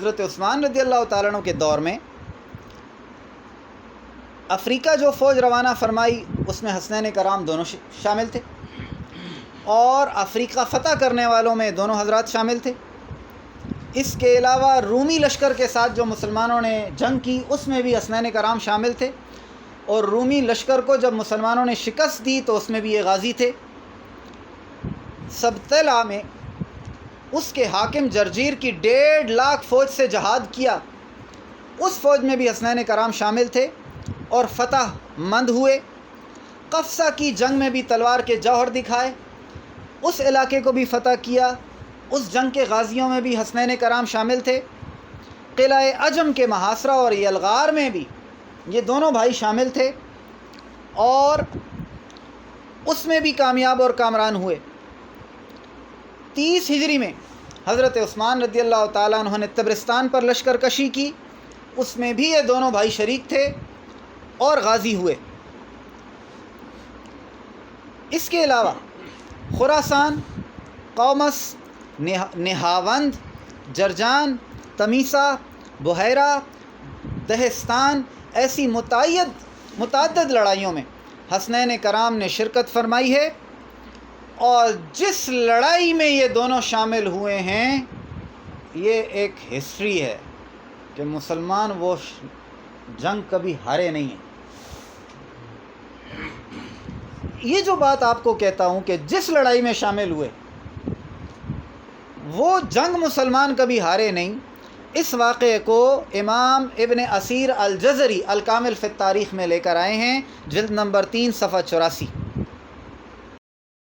حضرت عثمان رضی اللہ تعالیٰ عنہ کے دور میں افریقہ جو فوج روانہ فرمائی اس میں حسنین کرام دونوں شامل تھے، اور افریقہ فتح کرنے والوں میں دونوں حضرات شامل تھے۔ اس کے علاوہ رومی لشکر کے ساتھ جو مسلمانوں نے جنگ کی اس میں بھی حسنین کرام شامل تھے، اور رومی لشکر کو جب مسلمانوں نے شکست دی تو اس میں بھی یہ غازی تھے۔ سبتلا میں اس کے حاکم جرجیر کی 1.5 لاکھ فوج سے جہاد کیا، اس فوج میں بھی حسنین کرام شامل تھے اور فتح مند ہوئے۔ قفصہ کی جنگ میں بھی تلوار کے جوہر دکھائے، اس علاقے کو بھی فتح کیا، اس جنگ کے غازیوں میں بھی حسنین کرام شامل تھے۔ قلعہ عجم کے محاصرہ اور یلغار میں بھی یہ دونوں بھائی شامل تھے، اور اس میں بھی کامیاب اور کامران ہوئے۔ 30 ہجری میں حضرت عثمان رضی اللہ تعالیٰ عنہ نے طبرستان پر لشکر کشی کی، اس میں بھی یہ دونوں بھائی شریک تھے اور غازی ہوئے۔ اس کے علاوہ خراسان، قومس، نہاوند، جرجان، تمیسا، بحیرہ، دہستان ایسی متعدد لڑائیوں میں حسنین کرام نے شرکت فرمائی ہے، اور جس لڑائی میں یہ دونوں شامل ہوئے ہیں یہ ایک ہسٹری ہے کہ مسلمان وہ جنگ کبھی ہارے نہیں ہیں۔ یہ جو بات آپ کو کہتا ہوں کہ جس لڑائی میں شامل ہوئے وہ جنگ مسلمان کبھی ہارے نہیں، اس واقعے کو امام ابن اسیر الجزری الکامل فی التاریخ میں لے کر آئے ہیں، جلد نمبر 3 صفحہ 84۔